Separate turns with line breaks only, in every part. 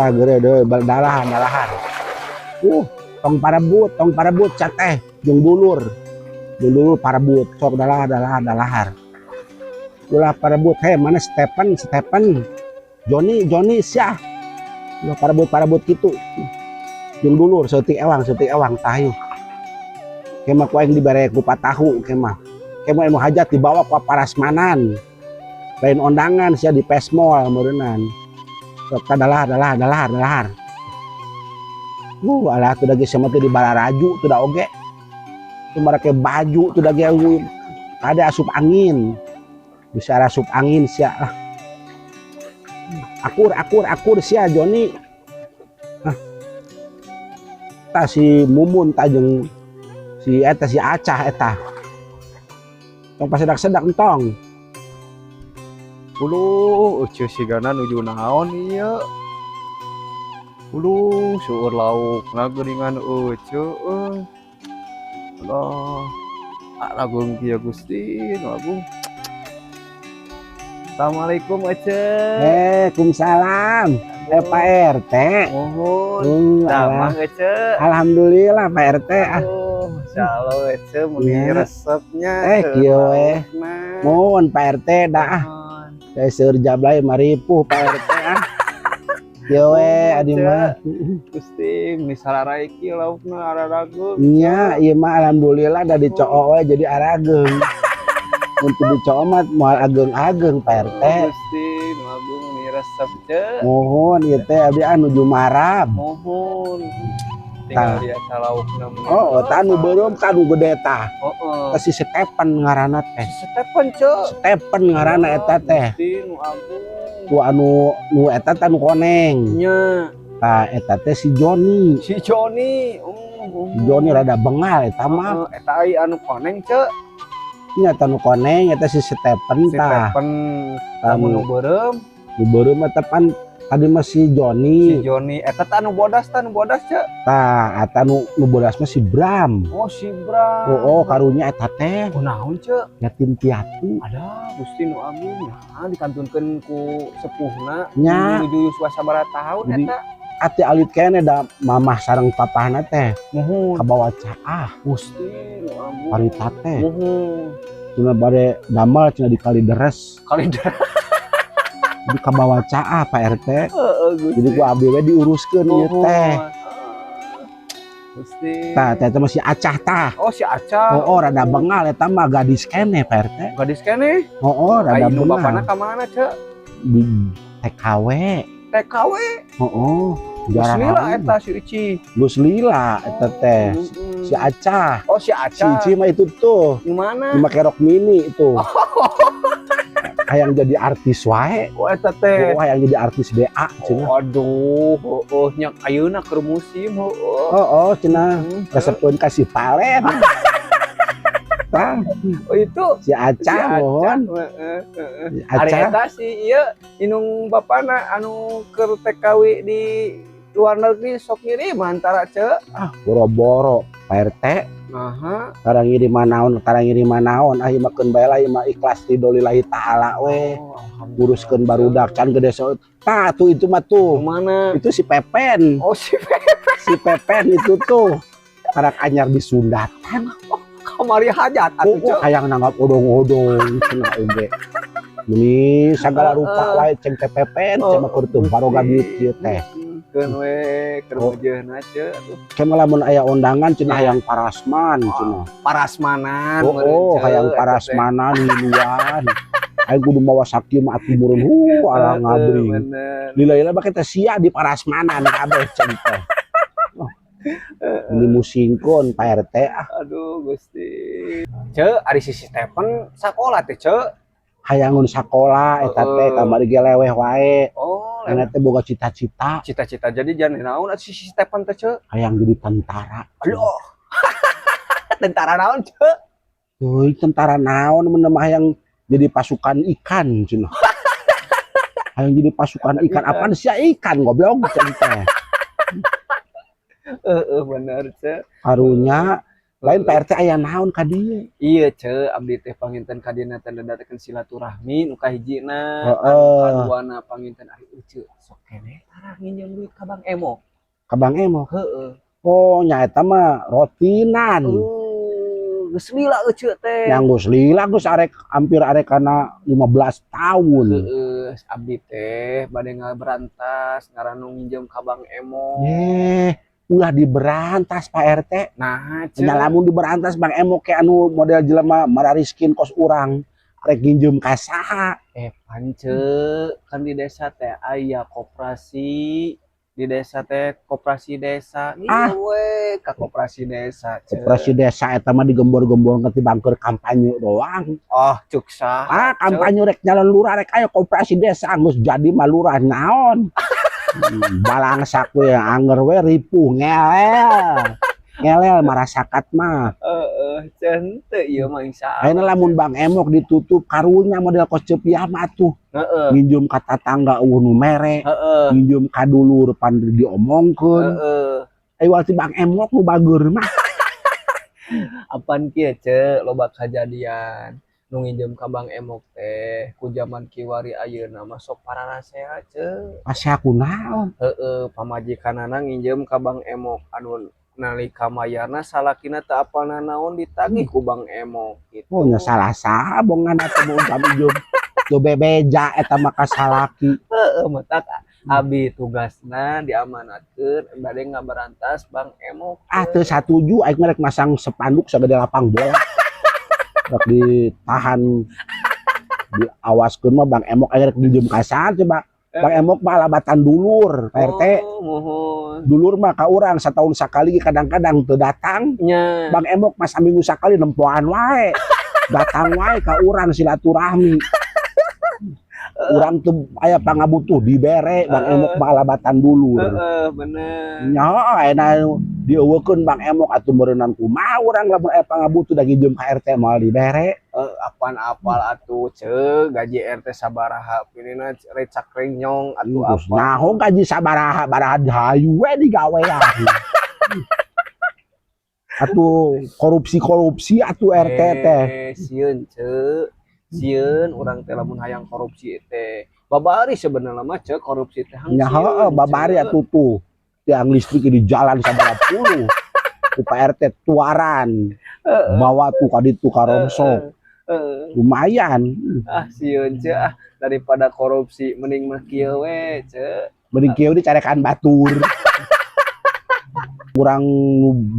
eta geure deui dalahan. Tong parebut cat jeung dulur parebut sok dalahar. Ulah parebut mana Stephen Joni sia. Ulah parebut kitu. Jeung dulur seutik ewang tahu. Kemah ku aing dibere ku patahu kemah emu hajat dibawa ku parasmanan. Lain ondangan sia di pesmol meureunnan. Sok dalahar. Alah tuh dage sama tuh di Balaraju tuh da oge. Tuh marake baju tuh dage ada asup angin. Bisa asup angin sia lah. Akur sia Joni. Ta si Mumun ta jeung si Acah eta. Tong pasedak-sedak entong.
Uluh, ucu sigana nuju naon ieu. Uluh, sueur lauk ngageuningan ucu. Allah. Lagung kieu Gusti, lagung. Assalamualaikum Ece.
Waalaikumsalam. Pak RT.
Mohon. Damang Ece.
Alhamdulillah Pak RT.
Insyaallah Ece meni resepnya.
Kieu we. Mohon Pak RT dah. Saya seur jablay maripuh Pak RT Kieu we adi mah.
Gusti misararai kieu laukna ararageung.
Nya, ieu mah alhamdulillah da dicoo we jadi arageung. Untuk dicoo mah moal ageung-ageung Pak RT.
Gusti nu agung ni resep teh.
Mohon ieu teh abdi nuju marab.
Mohon. Tinggal dia laukna.
Eta nu beureum ka nu gede tah. Si Stephen ngaranna teh. Stephen ngaranna eta teh.
Nu agung.
Tu anu eta teh nu koneng.
Nya.
Tah eta teh si Joni.
Si Joni.
Joni rada bengal eta mah.
Eta ai anu koneng ce.
Nya eta nu koneng eta si Stephen tah.
Stephen nu beureum.
Nu beureum eta pan tadi masih Joni.
Si Joni eta teh anu bodas ce.
Tah eta nu bodas mah si Bram.
Oh si Bram.
Karunya eta teh.
Naon ce?
Yatim piatu.
Ada Gusti nu agung nya dikantunkeun ku sepuhna.
Nya.
Nuju yuswa sabaraha taun eta.
Ati alit kene da mamah sareng papahna teh.
Mohon.
Kabawa caah.
Gusti nu agung.
Parita teh.
Mohon.
Cina bare damel cina di Kalideres. Di kabawa caah Pak RT. Jadi ku abdi we diuruskeun ieu teh.
Gusti.
Tah teh masih Acah tah.
Oh si Acah.
Rada bengal eta mah gadis kene Pak RT.
Gadis kene.
Rada bengal.
Bapana ka mana ce?
Di TKW.
TKW.
Jarang
Lila eta si Ici.
Gus Lila eta teh. Si Acah.
Oh si Acah.
Si Ici mah itu tuh.
Gimana?
Make rok mini itu. Hayang jadi artis wae.
Oh eta teh.
Hayang jadi artis BA cenah.
Aduh, nya ayeuna keur musim
cenah. Resepkeun kasih palen. Tah.
Itu
si Acah mohon.
Ari eta si ieu inung bapana anu keur TKW di luar negeri sok ngirim antara ce.
Boro-boro Pak RT. Karang ngiriman naon ieu mah keun bae lah ieu mah ikhlas ridolillahi taala we. Uruskeun barudak can gede so. Tah tuh itu mah tuh.
Mana?
Itu si Pepen.
Oh si Pepen.
Si Pepen itu tuh. Karak anyar di Sundatan.
Kamari hajat atuh ce.
Hayang nanggap odong-odong cenah oge. Meni sagala rupa wae ceng teh Pepen cenah keur teu baroga duit kieu teh.
Keun we keur weujeuna ce atuh.
Kemah lamun aya undangan cenah hayang parasman cenah.
Parasmanan.
Hayang parasmanan liluan. Aing kudu mawa sakieu mah atuh meureun alah ngabring. Lila-lila make teh sia di parasmanan kabeh ceng teh. Ini musingkon Pak RT.
Aduh Gusti. Ce ari si Stephen sakola teh ce.
Hayangun sakola eta teh kamari ge leweh wae. Karena teh boga cita-cita.
Cita-cita jadi jangan naon si Stephen teh ce.
Hayang jadi tentara.
Aduh. Tentara naon ce?
Euy tentara naon mun mah hayang jadi pasukan ikan cenah. Hayang jadi pasukan ikan apaan sih ikan goblok cenah teh.
Bener ce.
Karunya Lain Pak RT aya naon ka dieu?
Iya ce abdi teh panginten ka dina teh dadakeun silaturahmi nu kahijina anu
Heeh.
kaduana panginten ari euceu sok keneh tara nginjem duit ka Bang Emo.
Ka Bang Emo.
Heeh.
Oh, nya eta mah rotinan.
Geus lila euceu teh.
Yang geus lila geus arek hampir arek kana 15 tahun.
Heeh, abdi teh bade ngaberantas ngaran nu nginjem ka Bang Emo.
Ulah diberantas Pak RT.
Nah,
Nya lamun diberantas Bang Emo ke anu model jelema marariskin kos urang arek nginjem ka saha?
Pance kan di desa teh aya koperasi. Di desa teh koperasi desa. Iya we, ka koperasi desa.
Koperasi desa eta mah digembor-gembor ketibangkeun kampanye doang.
Oh, cuksa.
Kampanye rek nyalon lurah rek ayo koperasi desa geus jadi mah lurah naon. Balangsak we anger we ripuh ngelel. Ngelel marasakat mah.
Cen teu ieu mah insya Allah.
Ayeuna lamun Bang Emok ditutup karunya model kos cepiah mah tuh. Nginjem ka tatangga eueuh nu mere. Nginjem ka dulur pan diomongkeun. Aya ti Bang Emok nu bageur mah.
Apaan kieu ce loba kajadian nu nginjem ka Bang Emok teh ku zaman kiwari ayeuna mah sok paranaseha ce.
Asa kunaon?
Pamajikanana nginjem ka Bang Emok anu nalika mayarna salakina teu apalna naon ditagih ku Bang Emok gitu.
Oh nya salah saha bonganna teh mau minjem. Teu bebeja eta mah ka salaki.
Matak abi tugasna diamanatkeun bade ngaberantas Bang Emok.
Teu satuju aing rek masang spanduk sagede lapang bola. Rek ditahan diawaskeun mah Bang Emok aya rek dinjem ka saha coba. Bang Emok mah alabatan dulur Pak RT. Dulur mah ka urang satahun sakali kadang-kadang teu datang. Bang Emok mah saminggu sakali nempoan wae. Datang wae ka urang silaturahmi. Urang teu aya pangabutuh dibere Bang Emok mah alabatan dulur.
Bener.
Nya ayeuna dieuweukeun Bang Emok atuh meureunan kumaha urang lamun aya pangabutuh da nginjem ka RT moal dibere.
Apaan apal atuh ce gaji RT sabaraha pinina recak renyong atuh apa.
Naon gaji sabaraha baraha hayu we digawean. Atuh korupsi atuh RT teh.
Sieun ce. Sieun urang teh lamun hayang korupsi teh. Babari sebenarnya mah ce korupsi teh hang.
Nya heueuh babari atuh tuh. Tiang listrik di jalan sabaraha puluh. Ku Pak RT tuaran. Bawa tuh ka ditu ka rongsok. Lumayan.
Sieun ce daripada korupsi mending mah kieu we ce.
Mending kieu dicarekan batur. Urang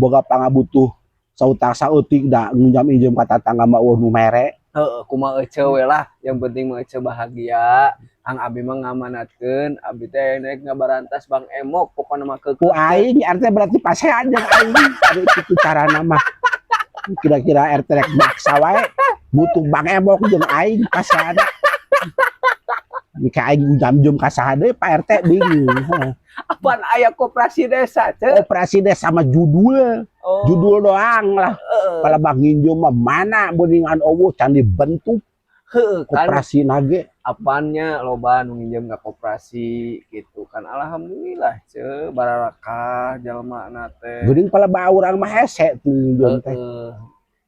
boga pangabutuh sautak saeutik da nginjam-injem ka tatangga mah eueuh nu mere.
Kumaha eceu we lah, yang penting mah eceu bahagia. Ang abi mah ngamanatkeun, abi teh naik ngabarantas Bang Emok pokona mah keukeuh. Ku
aing RT berarti pasehan jeung aing. Ari kitu carana mah. Kira-kira RT rek maksa wae butuh Bang Emok jeung aing pasehan. Jika aing jam-jam ka saha deui Pak RT bingung.
Apaan aya koperasi desa ce?
Koperasi desa mah judul. Judul doang lah. Kalau Bang nginjem mah mana beningan eueuh can dibentuk. Koperasi nage.
Apaannya loba nu nginjem ka koperasi gitu kan. Alhamdulillah ce bararakah jalmana teh.
Geuning pala urang mah hese tuh nginjem teh.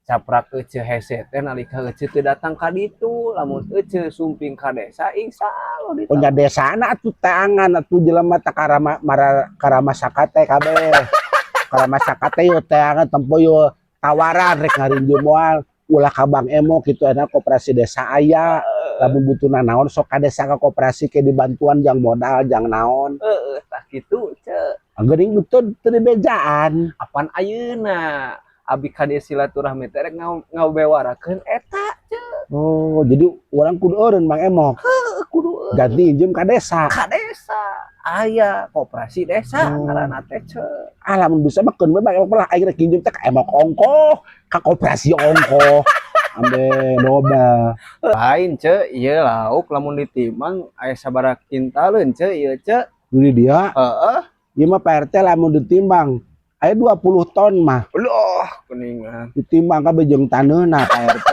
Caprak ece hese teh nalika ece teu datang ka ditu lamun ece sumping ka desa insyaallah ditang.
Punya desana atuh tangan atuh jelema teh karama sakate kabeh. Karama sakate yo tangan tempo yo tawaran rek ngarinjem moal ulah ka Bang Emok kitu enak koperasi desa aya. Lamun butuhna naon sok ka desa ka koperasi ke dibantuan jang modal jang naon.
Tah kitu ce.
Geuning betul teu dibejaan.
Apaan ayeuna? Abi kade silaturahmi teh rek ngabewarakeun eta ce.
Oh, jadi orang kudu eureun Bang Emok.
Kudu
ganti injem ka desa.
Ka desa. Aya koperasi desa ngaranna teh ce.
Lamun bisa mah keun Bang Emok lah aing rek injem teh ka Emok ongko, ka koperasi ongko. Ambe loba.
Lain ce, ieu lauk lamun ditimbang aya sabaraha kintalun ce ieu ce.
Ini dia.
Heeh.
Ieu mah Pak RT lamun ditimbang aya 20 ton mah.
Loh, kuningan.
Ditimbang kabeh jeung taneuna Pak RT.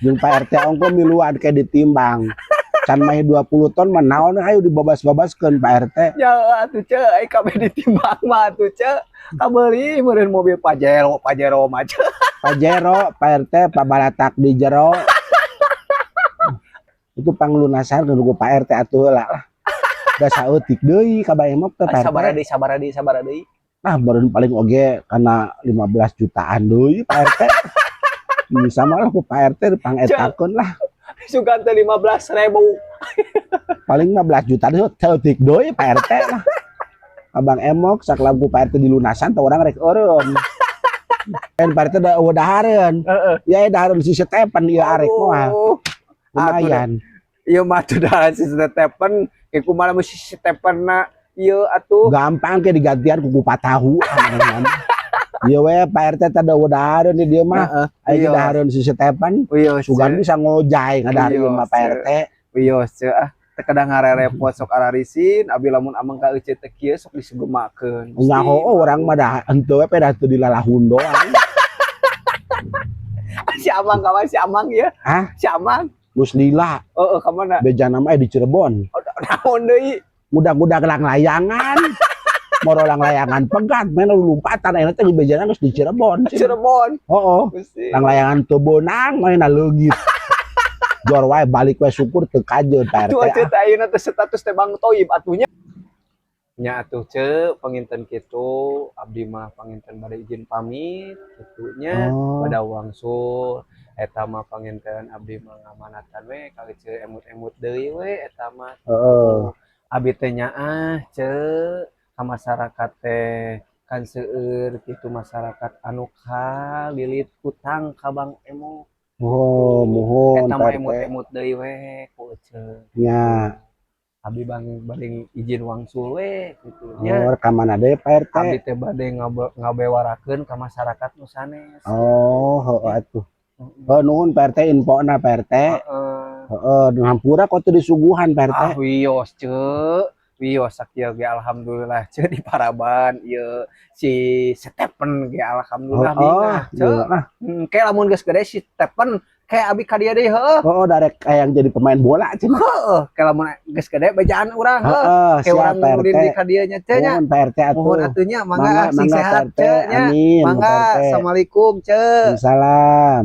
Jeung Pak RT ongko miluan ke ditimbang. Can mah 20 ton mah naon ayo dibabas-babaskeun Pak RT.
Ya atuh ce ai kabeh ditimbang mah atuh ce. Kabeli meureun mobil Pajero mah ce.
Pajero Pak RT pabalatak di jero. Itu panglunasan ku Pak RT atuh lah. Da saeutik deui ka Bae Emok teh Pak RT.
Sabar deui.
Nah, baru paling oge karena 15 jutaan deui Pak RT. Bisa malah ku Pak RT dipangetakeun lah.
Sugan teh 15.000.
Paling 15 juta itu teutik deui Pak RT lah. Abang Emok sakla ku Pak RT dilunasan teh urang rek eureun. Dan Pak RT udah hareun. Ya dahareun si Stepan ieu arek mah. Lumayan.
Ieu mah tuh dahareun si Stepan, kumaha mah si Stepanna ieu atuh.
Gampang ke digantian ku kupat tahu. Ieu we Pak RT teh udah hareun di dieu mah. Aya dahareun si Stepan. Sugan bisa ngojay ngadari mah Pak RT.
Wios ce teh kadang ngarerepot sok ararisin abi lamun amang ka euceut teh kieu sok disugemakeun.
Nya heueuh urang mah dah henteu we dah teu dilalahun doang.
Si Amang kawan si Amang ya?
Hah?
Si Amang.
Gus Lila.
Heeh, ka mana?
Bejana mah di Cirebon.
Naon deui?
Mudah-mudah lang layangan. Moro lang layangan pegat men lompatan eta teh bejana geus di Cirebon.
Cirebon.
Heeh. Lang layangan teu beunang main leungit. Jor wae balik wae syukur teu kajeun Pak RT.
Atuh atuh teh ayeuna teh status teh Bang Toib atuhnya. Nya atuh ce panginten kitu abdi mah panginten bade izin pamit kitu nya pada wangsul eta mah panginten abdi mah ngamanatan we ka ce emut-emut deui we eta mah.
Heeh.
Abi teh nyaah ce ka masyarakat teh kan seueur kitu masyarakat anu kalilit hutang ka Bang Emok.
Oh, muhun
eta mah
Pak RT.
emut-emut deui we ku ce.
Nya.
Abi baling izin wangsul we kitu
Oh,
nya.
rekaman ade Pak RT.
Abi teh bade ngabewarakeun ka masyarakat nu sanes.
Oh, heueuh atuh. Heuh nuhun Pak RT infona Pak RT. Heeh, hampura kok teu disuguhan Pak RT.
Ah wios ce. Wios sakieu ge alhamdulillah ce di Paraban ieu si Stephen ge alhamdulillah mingah ce. Kayak lamun geus gede si Stephen kayak abi ka dieu deui heueuh.
Oh, darek yang jadi pemain bola cenah.
Heueuh, kayak lamun geus gede bejaan urang heueuh.
Heeh,
Kayak urang
siap Pak RT.
nurin di ka dieu nya ce nya.
Mohon Pak RT atuh.
Mohon atunya mangga sing sehat
Pak RT.
ce nya.
Amin.
Mangga, assalamualaikum ce.
Salam.